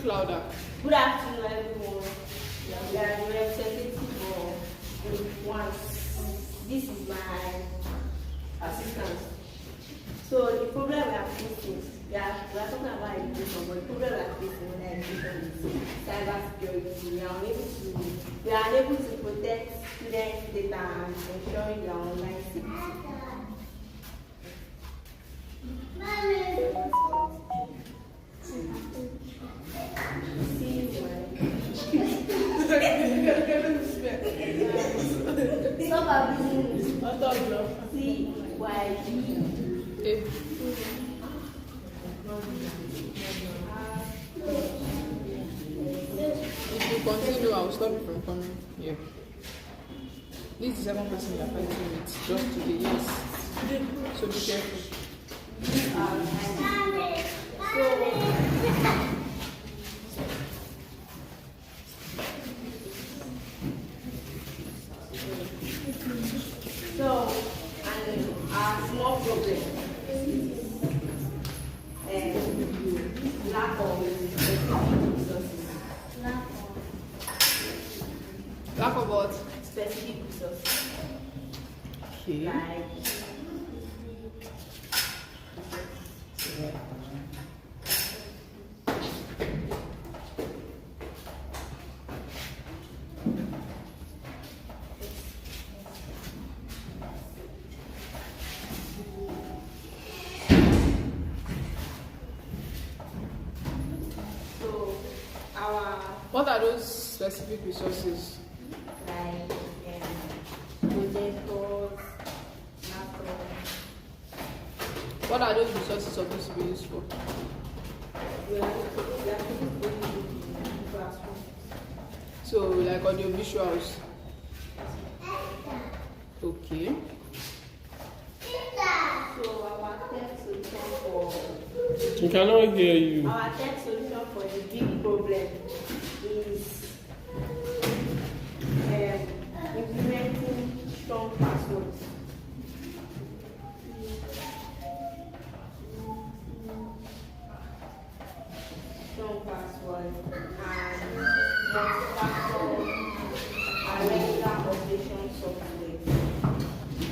Louder. Good afternoon, everyone. We are the representative of Group 1. This is my assistant. So the problem we are facing, we are talking about education, but the problem we are facing in education is cyber security. We are unable to protect students' data and ensuring their online safety. Stop abusing If you continue, I will stop you from coming here. This is the second person you are fighting with. Just today, yes. So be careful. So, and our small problem is lack of resources. Lack of what? Specific resources. Okay. Like what are those specific resources? like projectors, laptops. What are those resources supposed to be used for? We are supposed to be in the classroom. So, like audio visuals. Okay. So our tech solution for We cannot hear you. our tech solution for the big problem is implementing strong passwords. Strong passwords and multi-factor and regular updation software.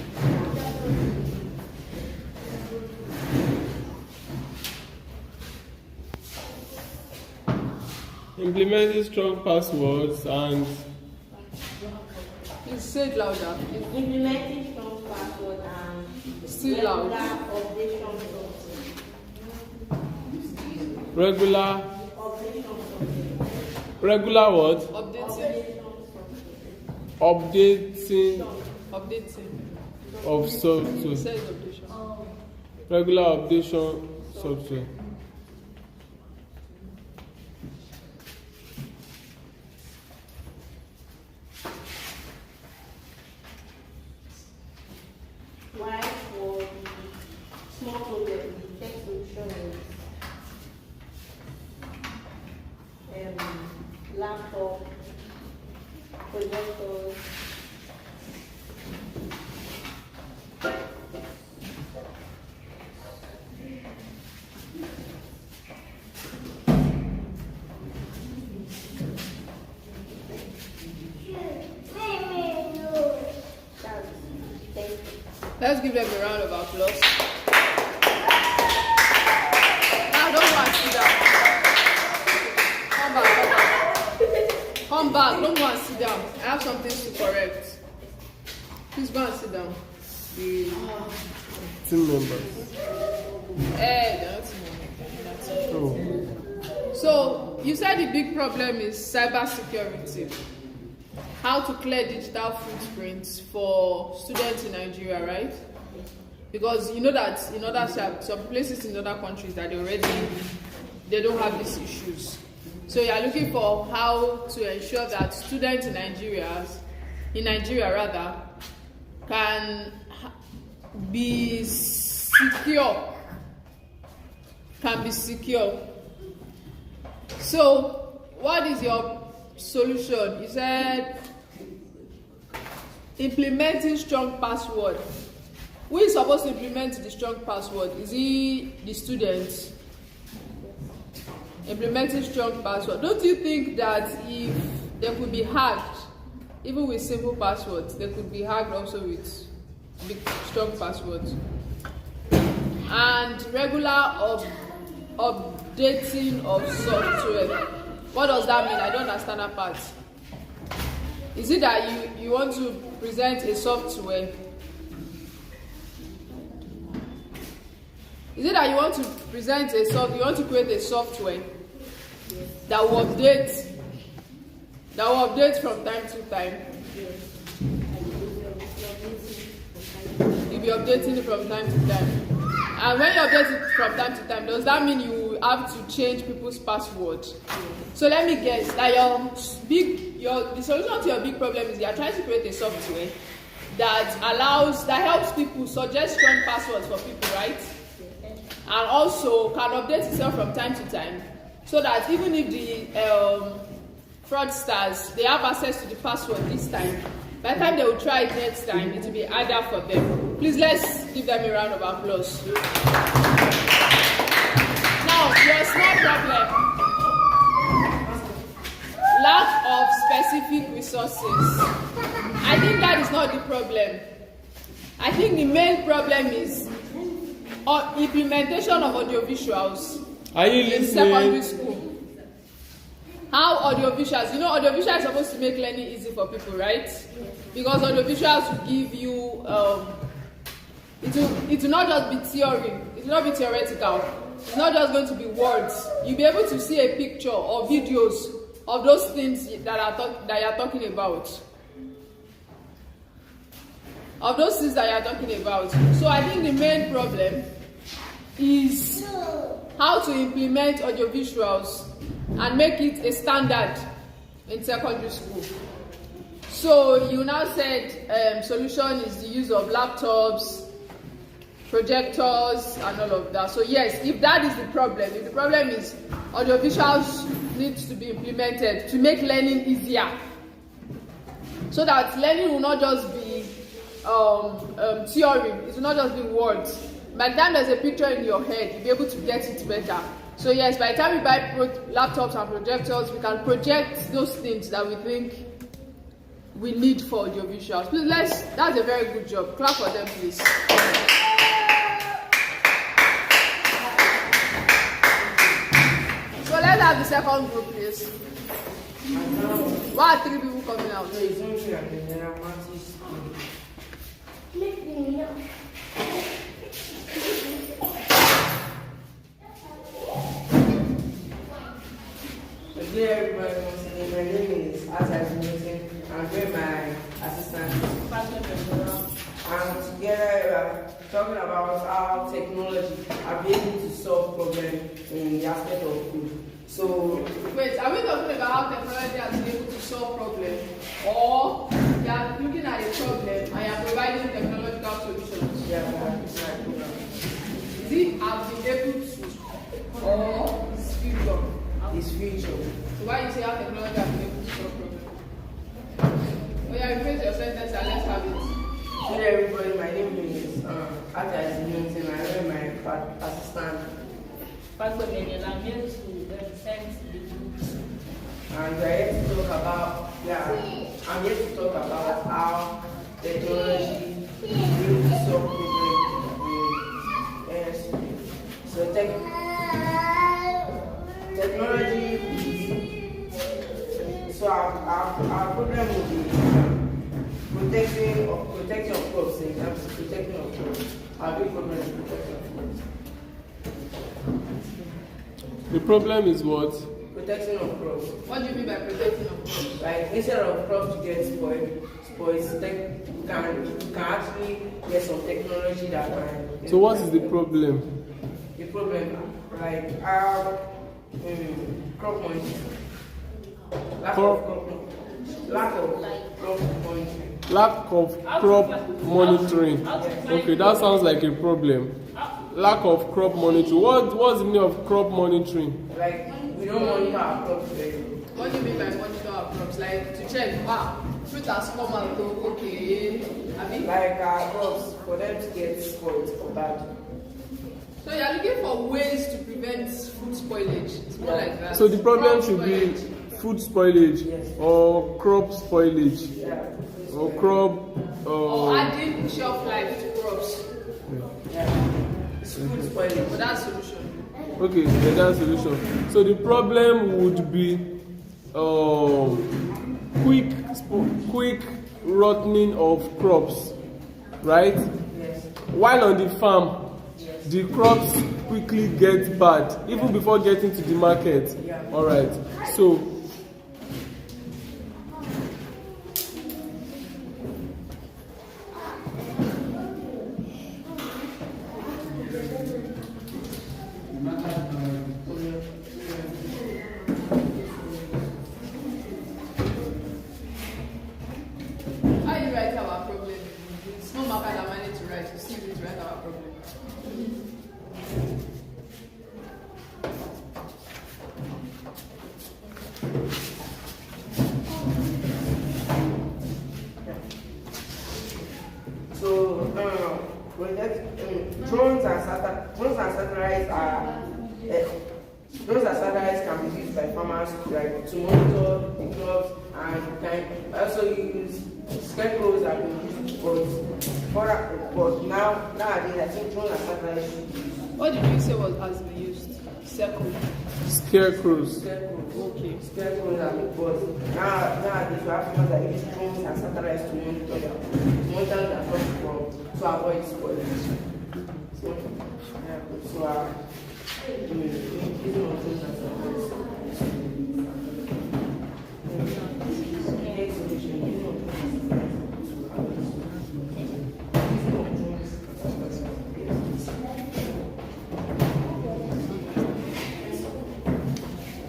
Implementing strong passwords and Please say it louder. Implementing strong password and Still loud. updation software. regular Updation software. regular what? Updating. Updating Updating. of software. Says updation. Regular updation software. Why for the small problem, the tech solution is laptop, projectors, that's thank you. Let's give them a round of applause. Now don't go and sit down. Come back. Come back. Don't go and sit down. I have some things to correct. Please go and sit down. Team members. They're not team members. Oh. So you said the big problem is cyber security. How to clear digital footprints for students in Nigeria, right? Because you know that in other some places in other countries that they don't have these issues. So you are looking for how to ensure that students in Nigeria can be secure. So what is your solution? You said implementing strong password. Who is supposed to implement the strong password? Is it the students? implementing strong password. Don't you think that if they could be hacked, even with simple passwords, they could be hacked also with big strong passwords? And regular updating of software. What does that mean? I don't understand that part. Is it that you want to present a software? Is it that you want to present a you want to create a software that will update from time to time? You'll be updating it from time to time. And when you update it from time to time, does that mean you have to change people's password? So let me guess that the solution to your big problem is you are trying to create a software that helps people suggest strong passwords for people, right? And also can update itself from time to time, so that even if the fraudsters, they have access to the password this time, by the time they will try it next time, it will be harder for them. Please, let's give them a round of applause. Now, your small problem. Lack of specific resources. I think that is not the problem. I think the main problem is implementation of audiovisuals in secondary school. How audiovisuals? You know, audiovisuals is supposed to make learning easy for people, right? Because audiovisuals will give you, it will not just be theory. It will not be theoretical. It's not just going to be words. You'll be able to see a picture or videos of those things that you're talking about. Of those things that you're talking about. So I think the main problem is how to implement audiovisuals and make it a standard in secondary school. So you now said solution is the use of laptops, projectors, and all of that. So yes, if that is the problem, if the problem is audiovisuals needs to be implemented to make learning easier, so that learning will not just be theory, it will not just be words. By the time there's a picture in your head, you'll be able to get it better. So yes, by the time we buy laptops and projectors, we can project those things that we think we need for audiovisuals. Please, that's a very good job. Clap for them, please. So let's have the second group, please. Why are 3 people coming out? Good day, everybody. My name is Asa Newton. I'm doing my assistant. And together we're talking about how technology are able to solve problems in the aspect of food. So, wait, are we talking about how technology has been able to solve problems, or you are looking at a problem and you are providing technological solutions? yeah, Is it have been able to, or is future? it's future. So why you say how technology has been able to solve problems? Oh yeah, rephrase your sentence and let's have it. Good day, everybody. My name is Asa Newton. I'm my assistant. Pastor Daniel, I'm here to represent the group. And we're here to talk about, I'm here to talk about how technology will solve problems. Yes. So technology, so our problem will be protecting of crops, in terms of protecting of crops. Our big problem is protecting of crops. The problem is what? Protecting of crops. What do you mean by protecting of crops? Like instead of crops to get spoiled, you can actually get some technology that can. So what is the problem? The problem, like crop monitoring. Lack of crop monitoring. Lack of crop monitoring. Okay, that sounds like a problem. Lack of crop monitoring. What's the meaning of crop monitoring? Like we don't monitor our crops very well. What do you mean by monitor our crops? Like to check, fruit has come out, okay. I mean, Like our crops, for them to get spoiled or bad. So you're looking for ways to prevent food spoilage. It's more like that. So the problem Crop should be spoilage. food spoilage Yes. or crop spoilage Yeah. or crop. Or adding shelf life to crops. Yeah. It's food spoilage. But that's solution. Okay, that's the solution. So the problem would be quick rotting of crops, right? Yes. While on the farm, the crops quickly get bad even before getting to the market. Yeah. All right. So How you write our problem? It's no matter that manage to write. You see, we write our problem. So, when drones and satellites are drones and satellites can be used by farmers like to monitor the crops and can also use scarecrows have been used but nowadays I think drones and satellites should be used. What did you say has been used? Circle. scarecrows. Okay. Scarecrows have been but nowadays we have farmers that use drones and satellites to monitor their crops to avoid spoilage.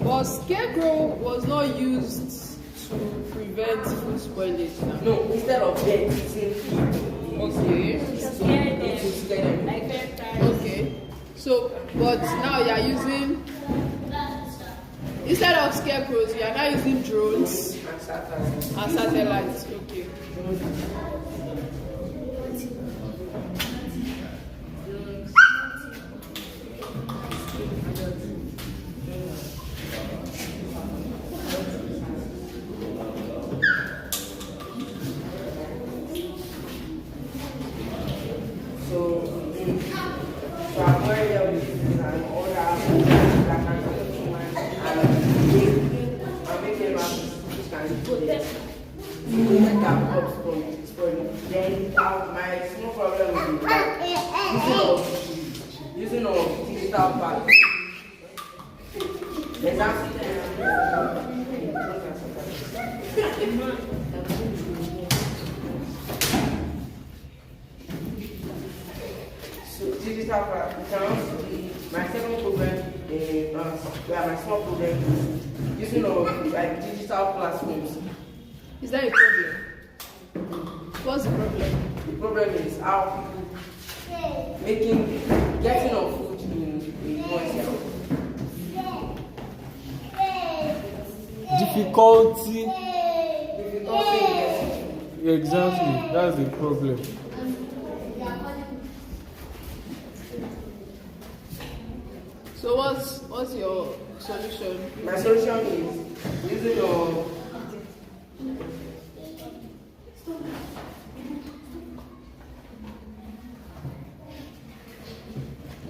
But scarecrow was not used to prevent food spoilage now. No, instead of that, it's Okay. Okay. So, but now you are using, instead of scarecrows, you are now using drones and satellites. Okay. So avoid the diseases and all that that can come to human and make them which can do this. To prevent our crops from spoiling. Then my small problem will be using of digital parts. So digital accounts, my second problem is my small problem is using of like digital platforms. Is that a problem? What's the problem? The problem is how people getting of food in voice. Difficulty. Difficulty in getting food. Exactly, that's the problem. So what's your solution? My solution is using of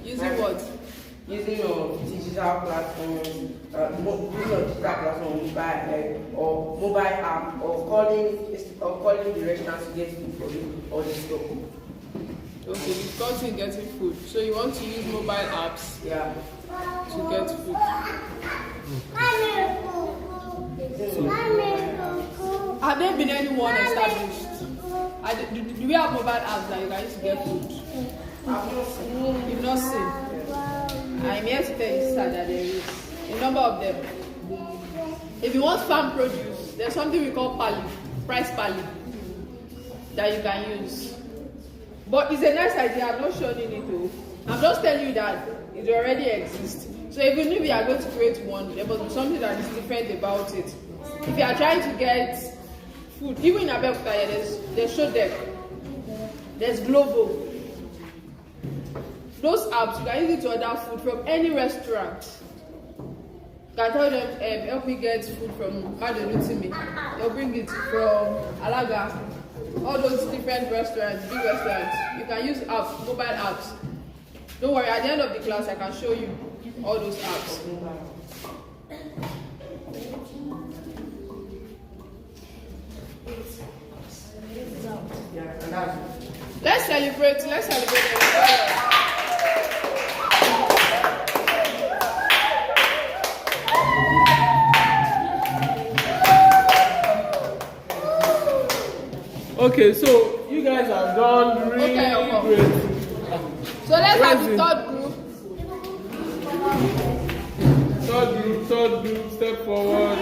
Using what? using of digital platforms, using of digital platforms or mobile app or calling the restaurant to get food for you or the store. Okay, difficulty in getting food. So you want to use mobile apps Yeah. to get food. Have there been anyone established? Do we have mobile apps that you can use to get food? I've not seen. You've not seen. I'm here to tell you, sir, that there is a number of them. If you want farm produce, there's something we call pali, price pali, that you can use. But it's a nice idea. I'm not showing it though. I'm just telling you that it already exists. So even if we are going to create one, there must be something that is different about it. If you are trying to get food, even in Abeokuta, there's Shodek, there's Glovo. those apps, you can use it to order food from any restaurant. You can tell them, help me get food from Madolutimi. They'll bring it from Alaga. All those different restaurants, big restaurants. You can use apps, mobile apps. Don't worry, at the end of the class, I can show you all those apps. Let's celebrate. Okay, so you guys have done really great. So let's have the Third group, step forward.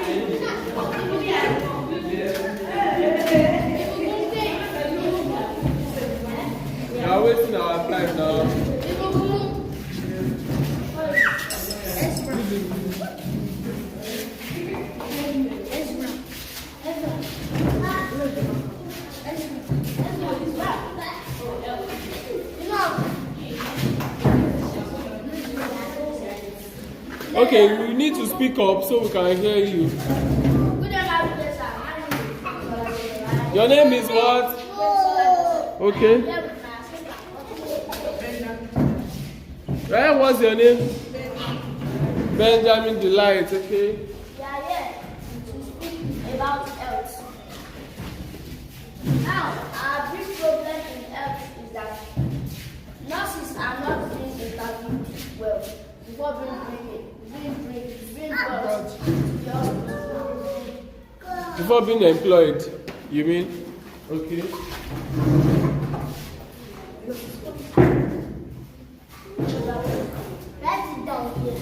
We are wasting our time now. Okay, we need to speak up so we can hear you. Your name is what? Okay. Right, what's your name? Benjamin Delight, okay? We are here to speak about health. Now, our big problem in health is that nurses are not being interviewed well before being brought to the hospital. Before being employed, you mean? Okay. Write it down here.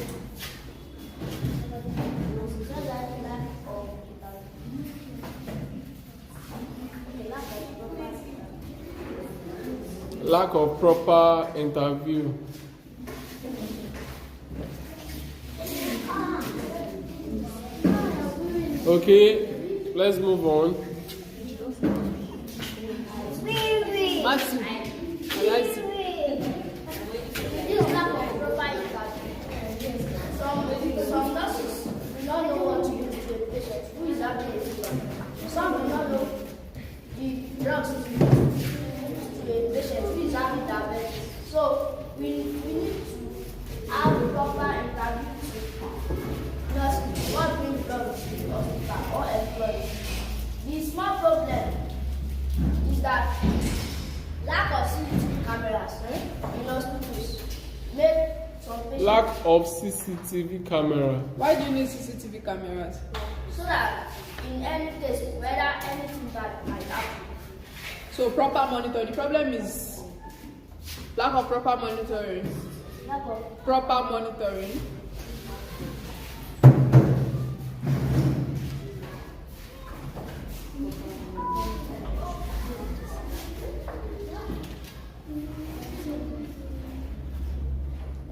Lack of proper interview. Okay, let's move on. Matthew. This lack of proper interview. Some nurses do not know what to do to the patient who is having a fever. Some do not know the drugs to use to a patient who is having diabetes. So we need to have a proper interview to nurses what brings drugs to the hospital or employees. The small problem is that lack of CCTV cameras in hospitals make some patients. Lack of CCTV camera. Why do you need CCTV cameras? So that in any case, whether anything bad might happen. So proper monitoring. The problem is lack of proper monitoring. Lack of Proper monitoring.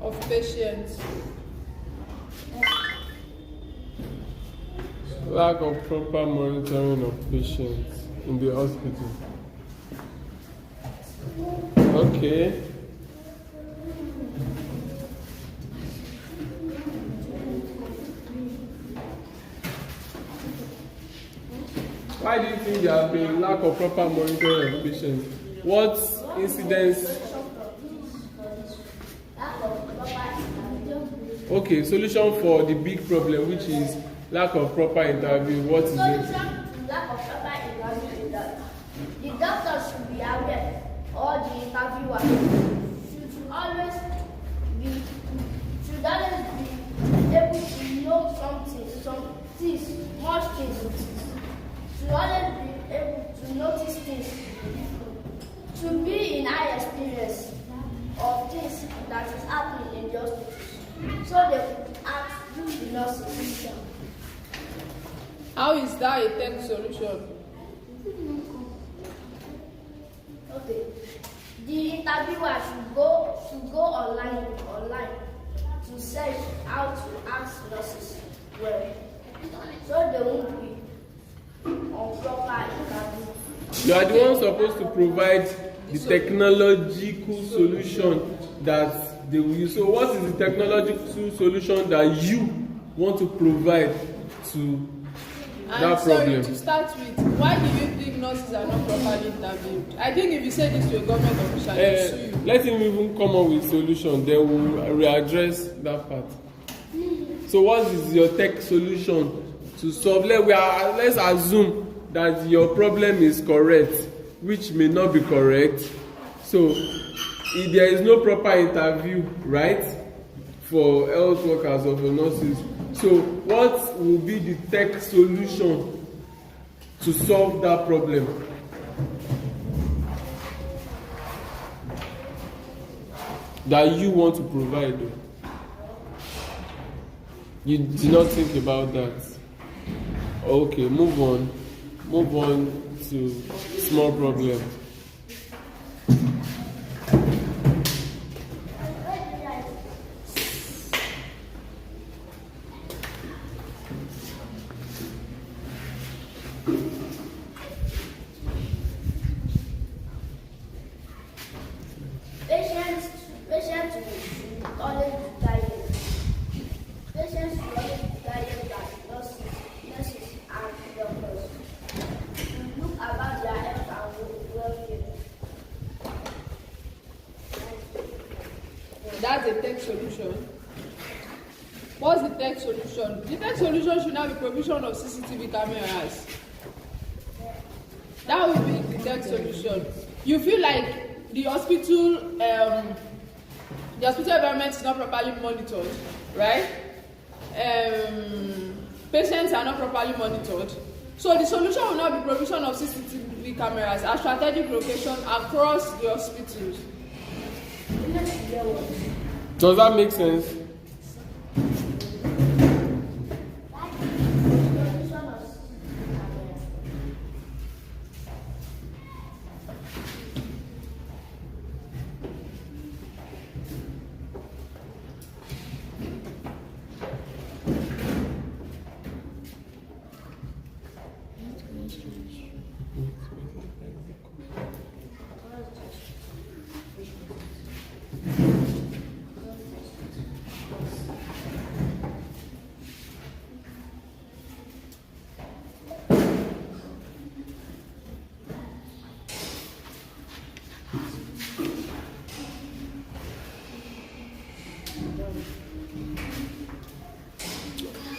Of patients. Lack of proper monitoring of patients in the hospital. Okay. Why do you think there has been lack of proper monitoring of patients? What incidents? lack of proper interview. Okay, solution for the big problem, which is lack of proper interview. What is Solution it? to lack of proper interview is that the doctor should be aware, or the interviewer should always be able to know something, some things, much things. Should always be able to notice things. Should be in high experience of things that is happening in the hospital. So they could ask the nurses. How is that a tech solution? Okay. The interviewer should go online to search how to ask nurses well, so they won't be on proper interview. You are the one supposed to provide the technological solution that they will use. So what is the technological solution that you want to provide to that sorry, problem? to start with, why do you think nurses are not properly interviewed? I think if you say this to a government official, they'll sue you. Let him even come up with solution, then we'll readdress that part. So what is your tech solution to solve? Let's assume that your problem is correct, which may not be correct. So if there is no proper interview, right, for health workers or for nurses, so what will be the tech solution to solve that problem? That you want to provide? You did not think about that. Okay, move on. Move on to small problem. Patients should always be guided. Patients should always be guided by nurses and doctors to look about their health and welfare. That's a tech solution. What's the tech solution? The tech solution should now be provision of CCTV cameras. That would be the tech solution. You feel like the hospital environment is not properly monitored, right? Patients are not properly monitored. So the solution will not be provision of CCTV cameras at strategic locations across the hospitals. Does that make sense?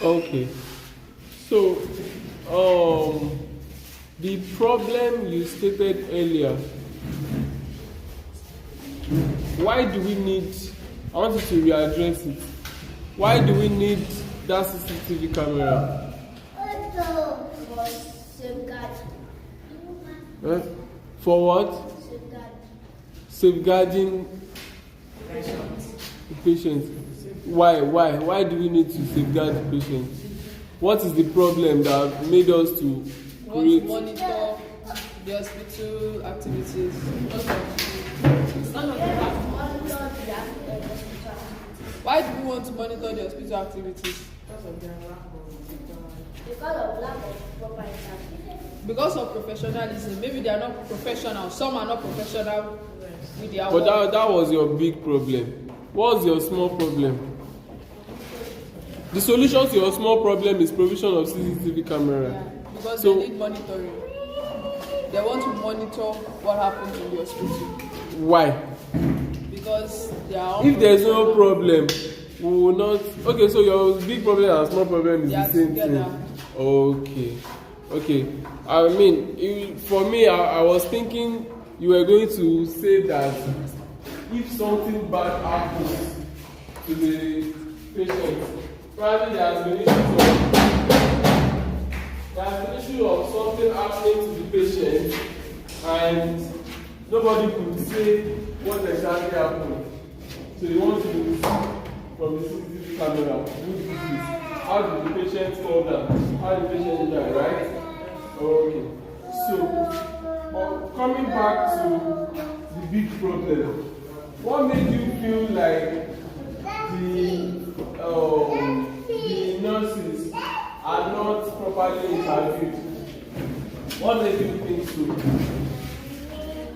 Okay, so the problem you stated earlier, why do we need, I want you to readdress it, why do we need that CCTV camera? For safeguard. For what? Safeguard. Safeguarding the patient. Why do we need to safeguard the patient? What is the problem that made us to We create? want to monitor the hospital activities. Why do we want to monitor the hospital activities? Because of lack of proper interview. Because of professionalism. Maybe they are not professional. Some are not professional with their But work. that was your big problem. What's your small problem? The solution to your small problem is provision of CCTV camera. Yeah, because So- they need monitoring. They want to monitor what happens in the hospital. Why? Because they are If there's no problem, we will not. Okay, so your big problem and small problem is They the are same together. thing. Okay. I mean, for me, I was thinking you were going to say that if something bad happens to the patient, probably there's an issue of something happening to the patient, and nobody could say what exactly happened. So they want to see from the CCTV camera who did this. How did the patient fall down? How did the patient die, right? Okay. So, coming back to the big problem, what made you feel like the nurses are not properly interviewed? What made you think so?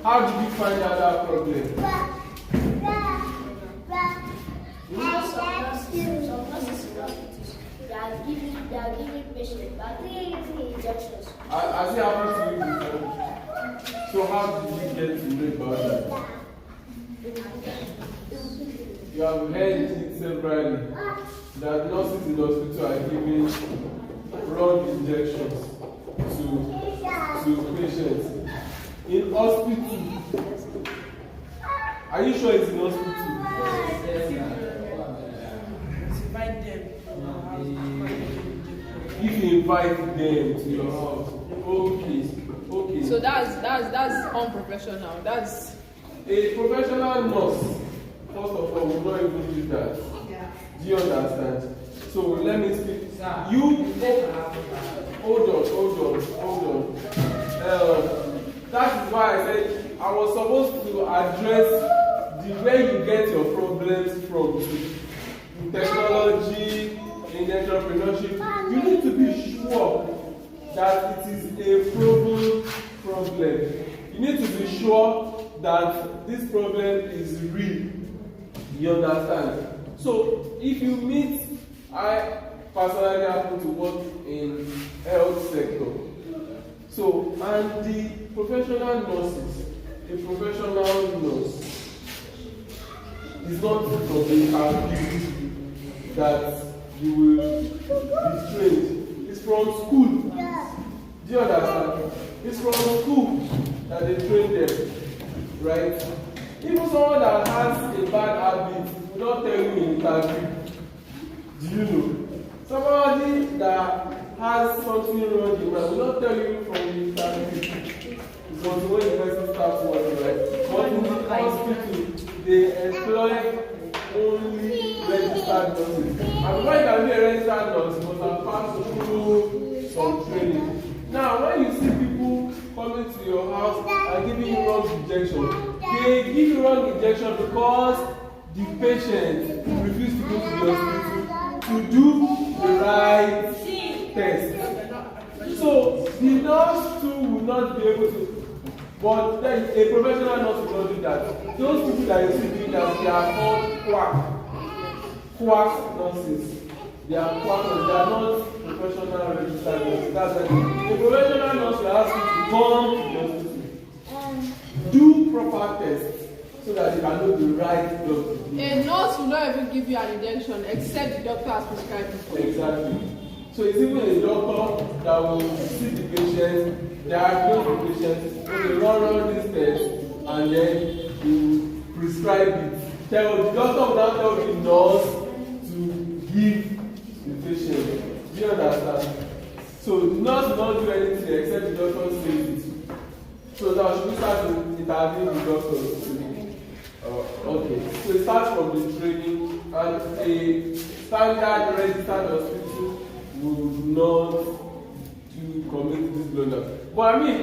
How did you find out that problem? Because some nurses in hospitals, they are giving patients about 3 injections. Has it happened to you before? So how did you get to know about that? You have heard it severally that nurses in the hospital are giving wrong injections to patients. In hospital, are you sure it's in hospital? Invite them. If you invite them to your house, okay. So that's unprofessional. That's A professional nurse, first of all, will not even do that. Yeah. Do you understand? So let me speak. You hold on. That is why I said I was supposed to address the way you get your problems from in technology, in entrepreneurship. You need to be sure that it is a proven problem. You need to be sure that this problem is real. You understand? So if you meet, I personally happen to work in health sector. So and the professional nurses, a professional nurse is not from the activity that you will be trained. It's from school. Do you understand? It's from school that they train them, right? Even someone that has a bad habit will not tell you in interview. Do you know? Somebody that has something wrong in mind will not tell you from the interview. It's until when the person starts working, right? But in the hospital, they employ only registered nurses. And before you can be a registered nurse, you must have passed through some training. Now, when you see people coming to your house and giving you wrong injection, they give you wrong injection because the patient refused to go to the hospital to do the right test. So the nurse too will not be able to, but then a professional nurse will not do that. Those people that you see doing that, they are called quack nurses. They are quack nurses. They are not professional registered nurses. That's why a professional nurse will ask you to come to the hospital, do proper tests so that you can know the right doctor. a nurse will not even give you an injection except the doctor has prescribed it for you. Exactly. So it's even a doctor that will see the patient, diagnose the patient, when they run this test, and then he prescribe it. Tell the doctor will now tell the nurse to give the patient. Do you understand? So the nurse will not do anything except the doctor says it. So now should we start interviewing the doctors? Okay. So it starts from the training, and a standard registered hospital would not to commit this blunder. But I mean,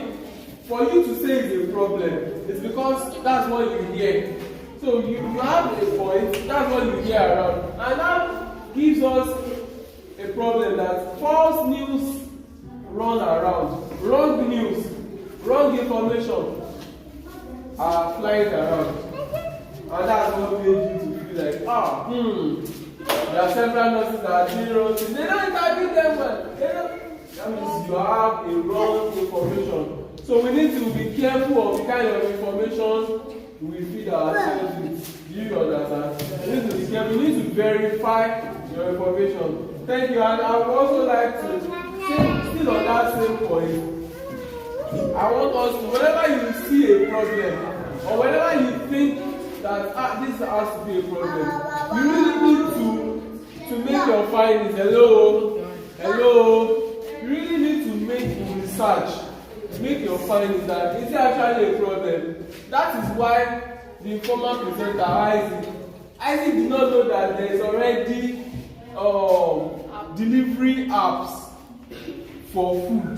for you to say it's a problem, it's because that's what you hear. So you have a point, that's what you hear around. And that gives us a problem that false news run around. Wrong news, wrong information are flying around. And that's what made you to feel like, there are several nurses that are doing wrong things. They don't interview them well. That means you have a wrong information. So we need to be careful of the kind of information we feed ourselves with. Do you understand? We need to be careful. We need to verify your information. Thank you. And I would also like to say, still on that same point, I want us to, whenever you see a problem, or whenever you think that this has to be a problem, you really need to make your findings. Hello. You really need to make research, make your findings that is it actually a problem. That is why the informal presenter Isaac did not know that there is already delivery apps for food,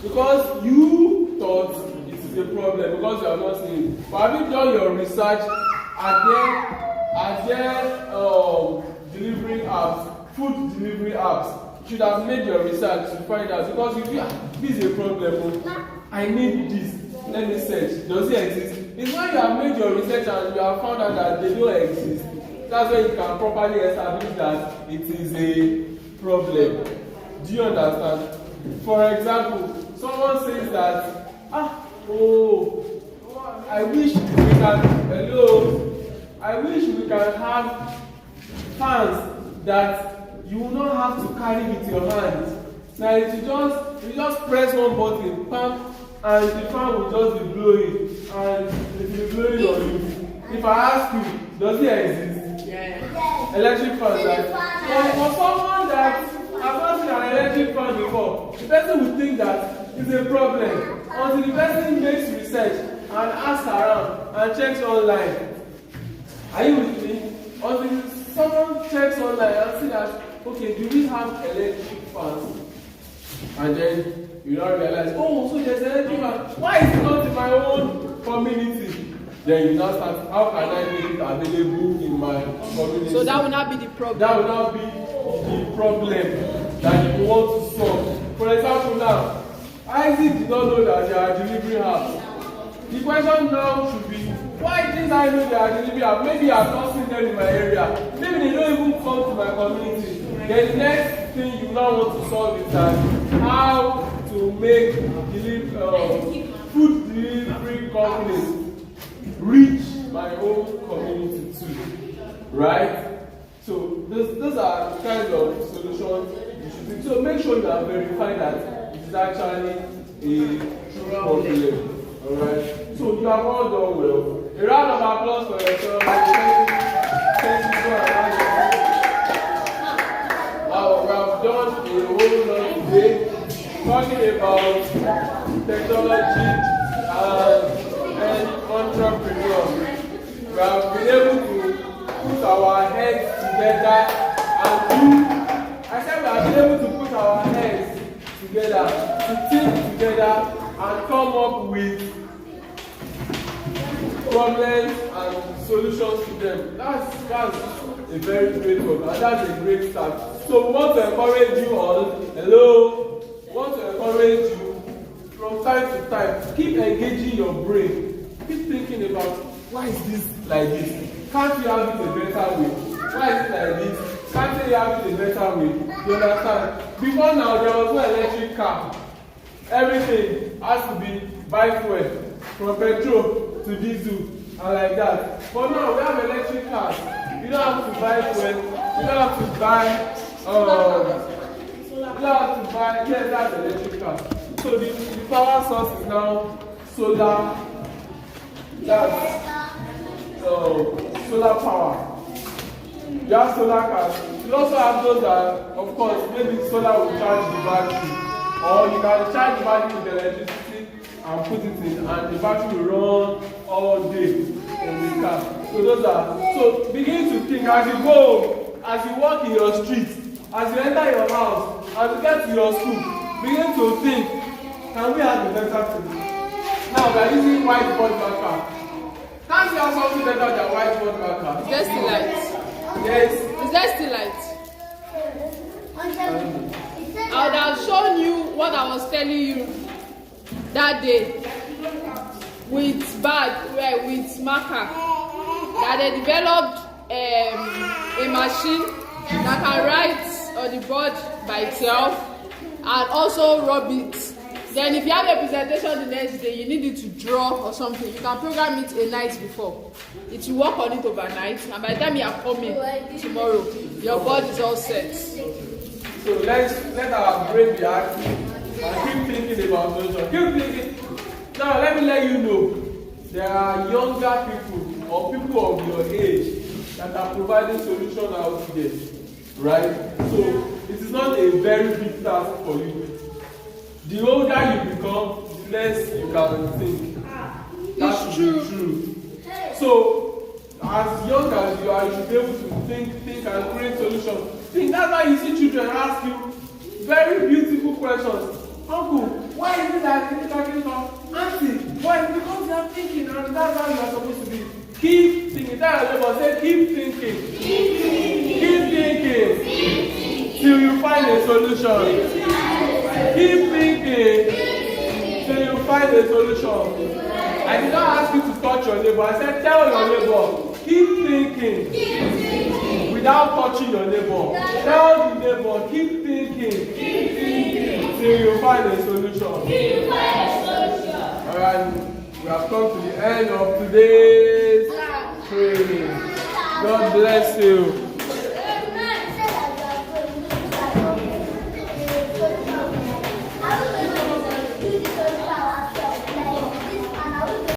because you thought it is a problem because you are not seeing it. But have you done your research? Are there delivery apps, food delivery apps? You should have made your research to find out, because if you this is a problem, I need this, let me search, does it exist? It's when you have made your research and you have found out that they don't exist, that's when you can properly establish that it is a problem. Do you understand? For example, someone says that, I wish we can, I wish we can have fans that you will not have to carry with your hand. Now you just press one button, pam, and the fan will just be blowing, and it will be blowing on you. If I ask you, does it exist? Yeah. Electric fan, right? For someone that has not seen an electric fan before, the person would think that it's a problem until the person makes research and asks around and checks online. Are you with me? Until someone checks online and see that, okay, do we have electric fans? And then you now realize, oh, so there's electric fan. Why is it not in my own community? Then you now start, how can I make it available in my community? So that will not be the problem. That will not be the problem that you want to solve. For example now, Isaac did not know that there are delivery apps. The question now should be, why didn't I know there are delivery apps? Maybe I've not seen them in my area. Maybe they don't even come to my community. Then the next thing you now want to solve is that how to make food delivery companies reach my own community too, right? So those are the kinds of solutions you should think. So make sure you have verified that it is actually a true problem. Alright? So you have all done well. A round of applause for yourself. Thank you so much. We have done a whole lot today talking about technology and entrepreneurs. We have been able to put our heads together and I said we have been able to put our heads together, to think together and come up with problems and solutions to them. That's a very great work and that's a great start. So we want to encourage you all, we want to encourage you from time to time, keep engaging your brain, keep thinking about why is this like this? Can't you have it a better way? Why is it like this? Can't you have it a better way? You understand? Before now there was no electric car. Everything has to be buy fuel, from petrol to diesel and like that. But now we have electric cars. You don't have to buy fuel, you don't have to buy yes, that's electric car. So the power source is now solar. That's solar power. You have solar cars. You also have those that, of course, maybe solar will charge the battery, or you can charge the battery with electricity and put it in, and the battery will run all day in the car. So those are. So begin to think as you go, as you walk in your street, as you enter your house, as you get to your school. Begin to think, can we have a better food? Now we are using whiteboard marker. Can't you have something better than whiteboard marker? Is there still light? Yes. Is there still light? I would have shown you what I was telling you that day with marker, that they developed a machine that can write on the board by itself and also rub it. Then if you have a presentation the next day, you need it to draw or something, you can program it a night before. It will work on it overnight, and by the time you are coming tomorrow, your board is all set. So let our brain be active and keep thinking about solutions. Keep thinking. Now let me let you know, there are younger people or people of your age that are providing solutions out there, right? So it is not a very big task for you. The older you become, the less you can think. That's true. So as young as you are, you should be able to think and create solutions. That's why you see children ask you very beautiful questions. Uncle, why is it that you're talking about? Auntie, why? Because you are thinking, and that's how you are supposed to be. Keep thinking. Tell your neighbor, say, keep thinking. Keep thinking. Till you find a solution. Keep thinking. Till you find a solution. I did not ask you to touch your neighbor. I said, tell your neighbor, keep thinking. without touching your neighbor. Tell the neighbor, keep thinking. Keep thinking. Till you find a solution. Till you find a solution. Alright, we have come to the end of today's training. God bless you.